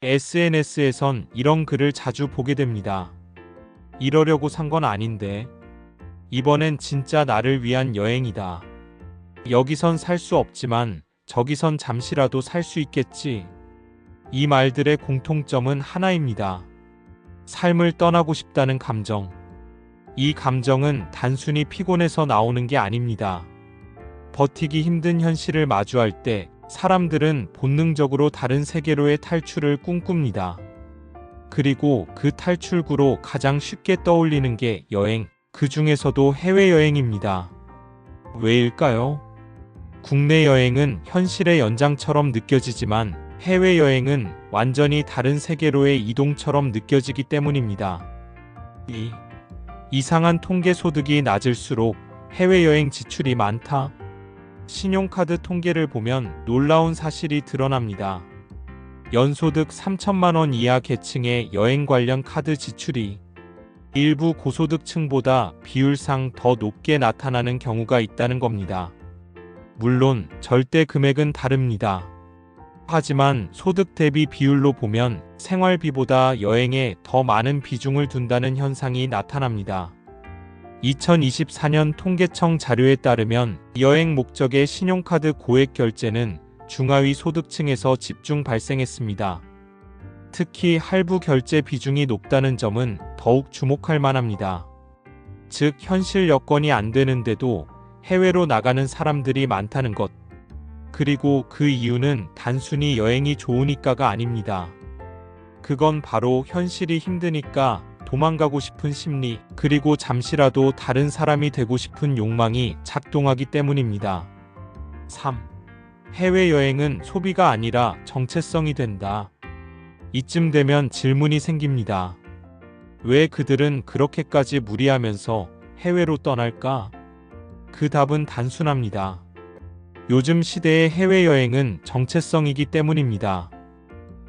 SNS에선 이런 글을 자주 보게 됩니다. 이러려고 산 건 아닌데. 이번엔 진짜 나를 위한 여행이다. 여기선 살 수 없지만 저기선 잠시라도 살 수 있겠지. 이 말들의 공통점은 하나입니다. 삶을 떠나고 싶다는 감정. 이 감정은 단순히 피곤해서 나오는 게 아닙니다. 버티기 힘든 현실을 마주할 때 사람들은 본능적으로 다른 세계로의 탈출을 꿈꿉니다. 그리고 그 탈출구로 가장 쉽게 떠올리는 게 여행, 그 중에서도 해외여행입니다. 왜일까요? 국내 여행은 현실의 연장처럼 느껴지지만 해외여행은 완전히 다른 세계로의 이동처럼 느껴지기 때문입니다. 이상한 통계 소득이 낮을수록 해외여행 지출이 많다. 신용카드 통계를 보면 놀라운 사실이 드러납니다. 연소득 3천만 원 이하 계층의 여행 관련 카드 지출이 일부 고소득층보다 비율상 더 높게 나타나는 경우가 있다는 겁니다. 물론 절대 금액은 다릅니다. 하지만 소득 대비 비율로 보면 생활비보다 여행에 더 많은 비중을 둔다는 현상이 나타납니다. 2024년 통계청 자료에 따르면 여행 목적의 신용카드 고액 결제는 중하위 소득층에서 집중 발생했습니다. 특히 할부 결제 비중이 높다는 점은 더욱 주목할 만합니다. 즉, 현실 여건이 안 되는데도 해외로 나가는 사람들이 많다는 것. 그리고 그 이유는 단순히 여행이 좋으니까가 아닙니다. 그건 바로 현실이 힘드니까 도망가고 싶은 심리, 그리고 잠시라도 다른 사람이 되고 싶은 욕망이 작동하기 때문입니다. 3. 해외여행은 소비가 아니라 정체성이 된다. 이쯤 되면 질문이 생깁니다. 왜 그들은 그렇게까지 무리하면서 해외로 떠날까? 그 답은 단순합니다. 요즘 시대의 해외여행은 정체성이기 때문입니다.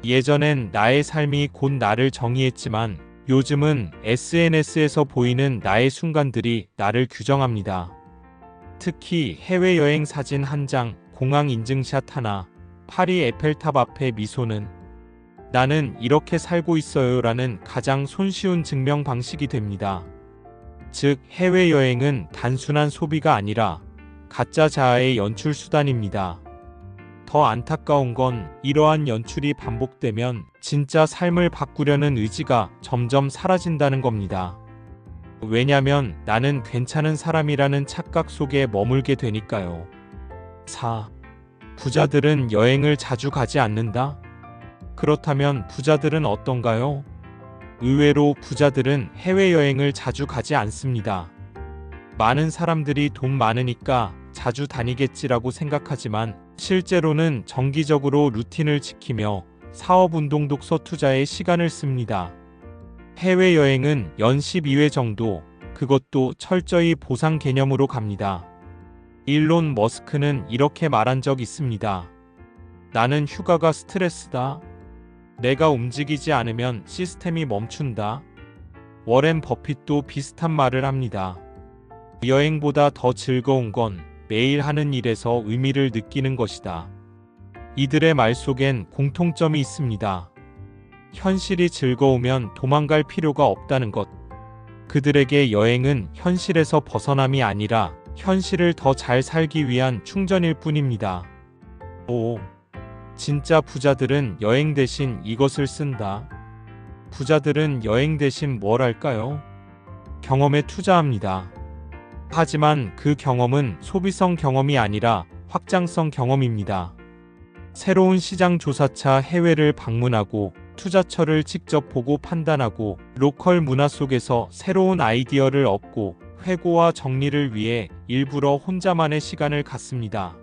예전엔 나의 삶이 곧 나를 정의했지만 요즘은 SNS에서 보이는 나의 순간들이 나를 규정합니다. 특히 해외여행 사진 한 장, 공항 인증샷 하나, 파리 에펠탑 앞에 미소는 나는 이렇게 살고 있어요 라는 가장 손쉬운 증명 방식이 됩니다. 즉, 해외여행은 단순한 소비가 아니라 가짜 자아의 연출 수단입니다. 더 안타까운 건 이러한 연출이 반복되면 진짜 삶을 바꾸려는 의지가 점점 사라진다는 겁니다. 왜냐면 나는 괜찮은 사람이라는 착각 속에 머물게 되니까요. 4. 부자들은 여행을 자주 가지 않는다? 그렇다면 부자들은 어떤가요? 의외로 부자들은 해외여행을 자주 가지 않습니다. 많은 사람들이 돈 많으니까 자주 다니겠지라고 생각하지만 실제로는 정기적으로 루틴을 지키며 사업운동 독서 투자에 시간을 씁니다. 해외여행은 연 12회 정도, 그것도 철저히 보상 개념으로 갑니다. 일론 머스크는 이렇게 말한 적 있습니다. 나는 휴가가 스트레스다. 내가 움직이지 않으면 시스템이 멈춘다. 워렌 버핏도 비슷한 말을 합니다. 여행보다 더 즐거운 건 매일 하는 일에서 의미를 느끼는 것이다. 이들의 말 속엔 공통점이 있습니다. 현실이 즐거우면 도망갈 필요가 없다는 것. 그들에게 여행은 현실에서 벗어남이 아니라 현실을 더 잘 살기 위한 충전일 뿐입니다. 5. 진짜 부자들은 여행 대신 이것을 쓴다. 부자들은 여행 대신 뭘 할까요? 경험에 투자합니다. 하지만 그 경험은 소비성 경험이 아니라 확장성 경험입니다. 새로운 시장 조사차 해외를 방문하고 투자처를 직접 보고 판단하고 로컬 문화 속에서 새로운 아이디어를 얻고 회고와 정리를 위해 일부러 혼자만의 시간을 갖습니다.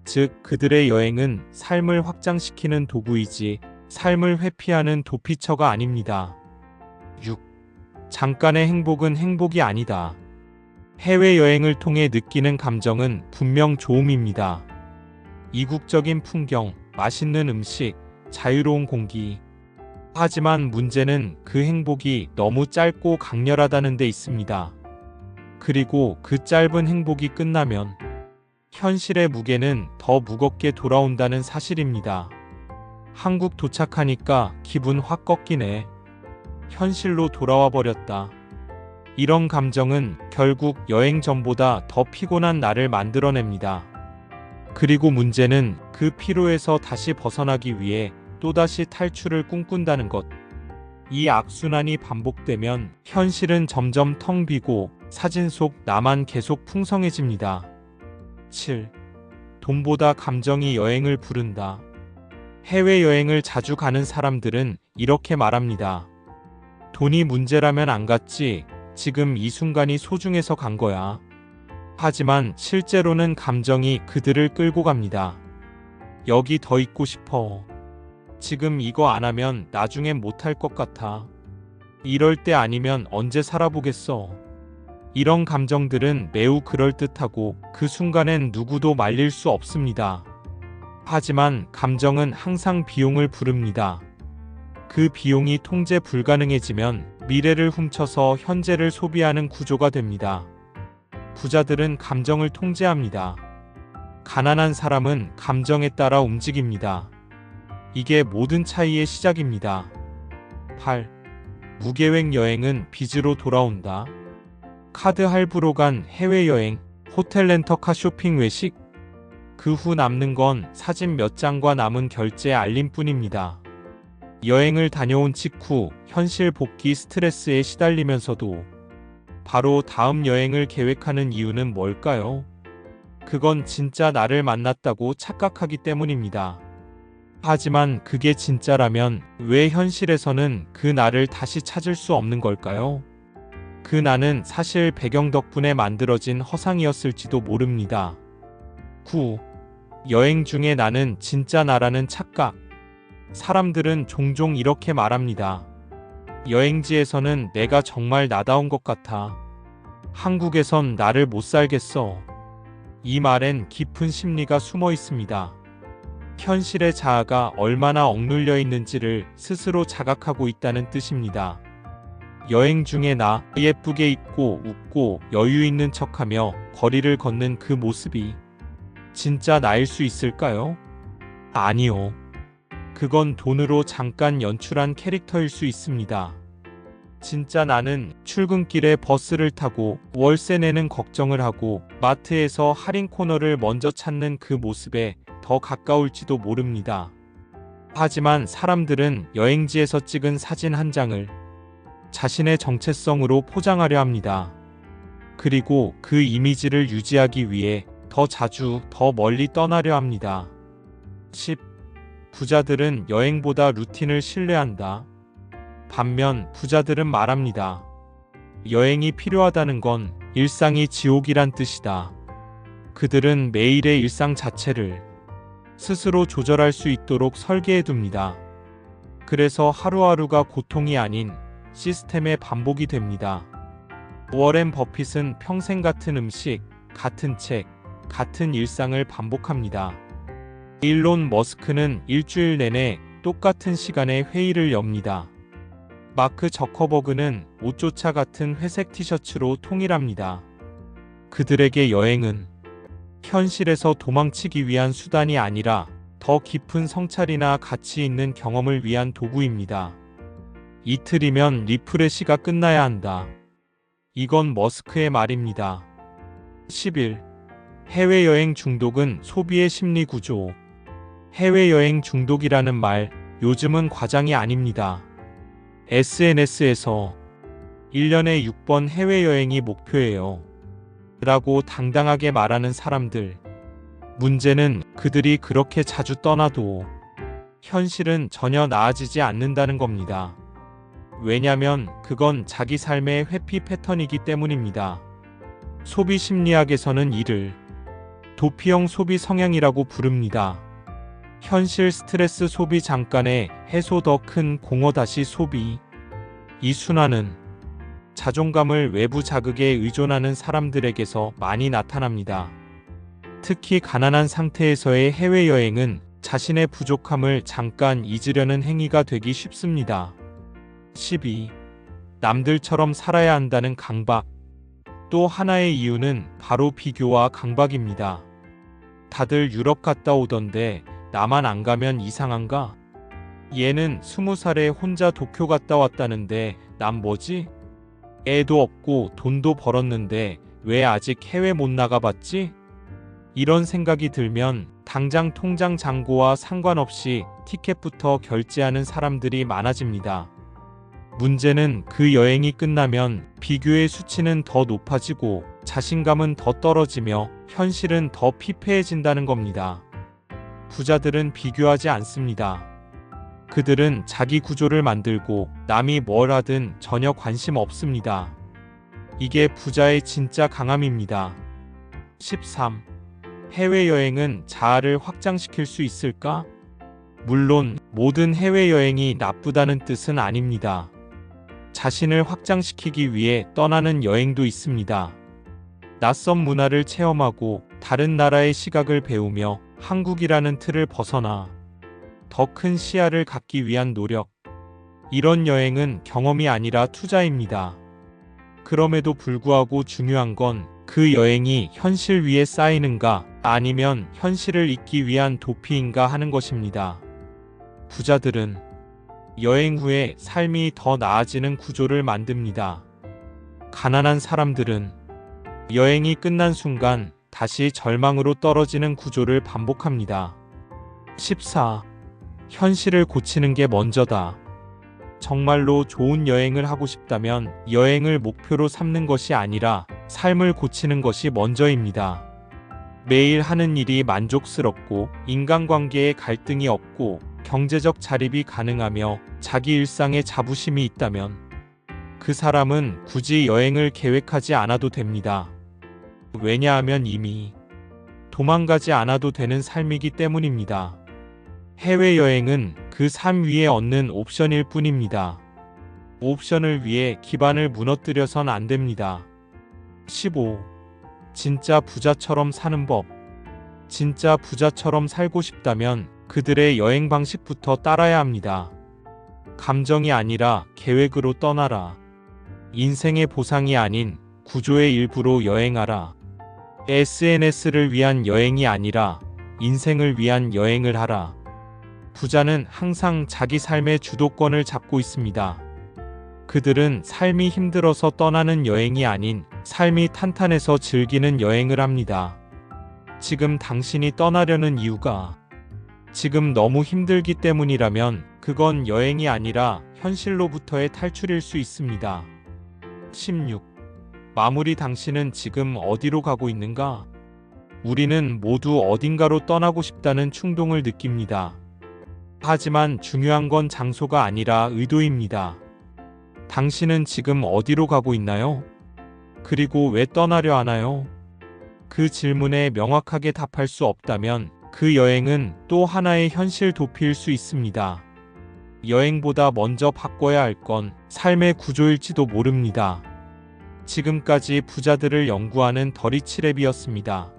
즉, 그들의 여행은 삶을 확장시키는 도구이지 삶을 회피하는 도피처가 아닙니다. 6. 잠깐의 행복은 행복이 아니다. 해외여행을 통해 느끼는 감정은 분명 좋음입니다. 이국적인 풍경, 맛있는 음식, 자유로운 공기. 하지만 문제는 그 행복이 너무 짧고 강렬하다는 데 있습니다. 그리고 그 짧은 행복이 끝나면 현실의 무게는 더 무겁게 돌아온다는 사실입니다. 한국 도착하니까 기분 확 꺾이네. 현실로 돌아와 버렸다. 이런 감정은 결국 여행 전보다 더 피곤한 나를 만들어냅니다. 그리고 문제는 그 피로에서 다시 벗어나기 위해 또다시 탈출을 꿈꾼다는 것. 이 악순환이 반복되면 현실은 점점 텅 비고 사진 속 나만 계속 풍성해집니다. 7. 돈보다 감정이 여행을 부른다. 해외여행을 자주 가는 사람들은 이렇게 말합니다. 돈이 문제라면 안 갔지. 지금 이 순간이 소중해서 간 거야. 하지만 실제로는 감정이 그들을 끌고 갑니다. 여기 더 있고 싶어. 지금 이거 안 하면 나중엔 못할 것 같아. 이럴 때 아니면 언제 살아보겠어. 이런 감정들은 매우 그럴듯하고 그 순간엔 누구도 말릴 수 없습니다. 하지만 감정은 항상 비용을 부릅니다. 그 비용이 통제 불가능해지면 미래를 훔쳐서 현재를 소비하는 구조가 됩니다. 부자들은 감정을 통제합니다. 가난한 사람은 감정에 따라 움직입니다. 이게 모든 차이의 시작입니다. 8. 무계획 여행은 빚으로 돌아온다. 카드 할부로 간 해외여행, 호텔 렌터카 쇼핑 외식. 그 후 남는 건 사진 몇 장과 남은 결제 알림뿐입니다. 여행을 다녀온 직후 현실 복귀 스트레스에 시달리면서도 바로 다음 여행을 계획하는 이유는 뭘까요? 그건 진짜 나를 만났다고 착각하기 때문입니다. 하지만 그게 진짜라면 왜 현실에서는 그 나를 다시 찾을 수 없는 걸까요? 그 나는 사실 배경 덕분에 만들어진 허상이었을지도 모릅니다. 9. 여행 중에 나는 진짜 나라는 착각. 사람들은 종종 이렇게 말합니다. 여행지에서는 내가 정말 나다운 것 같아. 한국에선 나를 못 살겠어. 이 말엔 깊은 심리가 숨어 있습니다. 현실의 자아가 얼마나 억눌려 있는지를 스스로 자각하고 있다는 뜻입니다. 여행 중에 나 예쁘게 입고 웃고 여유 있는 척하며 거리를 걷는 그 모습이 진짜 나일 수 있을까요? 아니요. 그건 돈으로 잠깐 연출한 캐릭터일 수 있습니다. 진짜 나는 출근길에 버스를 타고 월세 내는 걱정을 하고 마트에서 할인 코너를 먼저 찾는 그 모습에 더 가까울지도 모릅니다. 하지만 사람들은 여행지에서 찍은 사진 한 장을 자신의 정체성으로 포장하려 합니다. 그리고 그 이미지를 유지하기 위해 더 자주, 더 멀리 떠나려 합니다. 10. 부자들은 여행보다 루틴을 신뢰한다. 반면 부자들은 말합니다. 여행이 필요하다는 건 일상이 지옥이란 뜻이다. 그들은 매일의 일상 자체를 스스로 조절할 수 있도록 설계해둡니다. 그래서 하루하루가 고통이 아닌 시스템의 반복이 됩니다. 워렌 버핏은 평생 같은 음식, 같은 책, 같은 일상을 반복합니다. 일론 머스크는 일주일 내내 똑같은 시간에 회의를 엽니다. 마크 저커버그는 옷조차 같은 회색 티셔츠로 통일합니다. 그들에게 여행은 현실에서 도망치기 위한 수단이 아니라 더 깊은 성찰이나 가치 있는 경험을 위한 도구입니다. 이틀이면 리프레시가 끝나야 한다. 이건 머스크의 말입니다. 11. 해외여행 중독은 소비의 심리 구조. 해외여행 중독이라는 말, 요즘은 과장이 아닙니다. SNS에서 1년에 6번 해외여행이 목표예요. 라고 당당하게 말하는 사람들. 문제는 그들이 그렇게 자주 떠나도 현실은 전혀 나아지지 않는다는 겁니다. 왜냐면 그건 자기 삶의 회피 패턴이기 때문입니다. 소비 심리학에서는 이를 도피형 소비 성향이라고 부릅니다. 현실 스트레스 소비 잠깐의 해소 더 큰 공허 다시 소비. 이 순환은 자존감을 외부 자극에 의존하는 사람들에게서 많이 나타납니다. 특히 가난한 상태에서의 해외여행은 자신의 부족함을 잠깐 잊으려는 행위가 되기 쉽습니다. 12. 남들처럼 살아야 한다는 강박. 또 하나의 이유는 바로 비교와 강박입니다. 다들 유럽 갔다 오던데 나만 안 가면 이상한가? 얘는 20살에 혼자 도쿄 갔다 왔다는데 난 뭐지? 애도 없고 돈도 벌었는데 왜 아직 해외 못 나가봤지? 이런 생각이 들면 당장 통장 잔고와 상관없이 티켓부터 결제하는 사람들이 많아집니다. 문제는 그 여행이 끝나면 비교의 수치는 더 높아지고 자신감은 더 떨어지며 현실은 더 피폐해진다는 겁니다. 부자들은 비교하지 않습니다. 그들은 자기 구조를 만들고 남이 뭘 하든 전혀 관심 없습니다. 이게 부자의 진짜 강함입니다. 13. 해외여행은 자아를 확장시킬 수 있을까? 물론 모든 해외여행이 나쁘다는 뜻은 아닙니다. 자신을 확장시키기 위해 떠나는 여행도 있습니다. 낯선 문화를 체험하고 다른 나라의 시각을 배우며 한국이라는 틀을 벗어나 더 큰 시야를 갖기 위한 노력. 이런 여행은 경험이 아니라 투자입니다. 그럼에도 불구하고 중요한 건 그 여행이 현실 위에 쌓이는가 아니면 현실을 잊기 위한 도피인가 하는 것입니다. 부자들은 여행 후에 삶이 더 나아지는 구조를 만듭니다. 가난한 사람들은 여행이 끝난 순간 다시 절망으로 떨어지는 구조를 반복합니다. 14. 현실을 고치는 게 먼저다. 정말로 좋은 여행을 하고 싶다면 여행을 목표로 삼는 것이 아니라 삶을 고치는 것이 먼저입니다. 매일 하는 일이 만족스럽고 인간관계에 갈등이 없고 경제적 자립이 가능하며 자기 일상에 자부심이 있다면 그 사람은 굳이 여행을 계획하지 않아도 됩니다. 왜냐하면 이미 도망가지 않아도 되는 삶이기 때문입니다. 해외여행은 그 삶 위에 얻는 옵션일 뿐입니다. 옵션을 위해 기반을 무너뜨려선 안 됩니다. 15. 진짜 부자처럼 사는 법. 진짜 부자처럼 살고 싶다면 그들의 여행 방식부터 따라야 합니다. 감정이 아니라 계획으로 떠나라. 인생의 보상이 아닌 구조의 일부로 여행하라. SNS를 위한 여행이 아니라 인생을 위한 여행을 하라. 부자는 항상 자기 삶의 주도권을 잡고 있습니다. 그들은 삶이 힘들어서 떠나는 여행이 아닌 삶이 탄탄해서 즐기는 여행을 합니다. 지금 당신이 떠나려는 이유가 지금 너무 힘들기 때문이라면 그건 여행이 아니라 현실로부터의 탈출일 수 있습니다. 16. 마무리. 당신은 지금 어디로 가고 있는가? 우리는 모두 어딘가로 떠나고 싶다는 충동을 느낍니다. 하지만 중요한 건 장소가 아니라 의도입니다. 당신은 지금 어디로 가고 있나요? 그리고 왜 떠나려 하나요? 그 질문에 명확하게 답할 수 없다면 그 여행은 또 하나의 현실 도피일 수 있습니다. 여행보다 먼저 바꿔야 할 건 삶의 구조일지도 모릅니다. 지금까지 부자들을 연구하는 더리치랩이었습니다.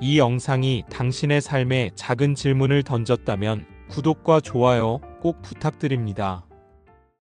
이 영상이 당신의 삶에 작은 질문을 던졌다면 구독과 좋아요 꼭 부탁드립니다.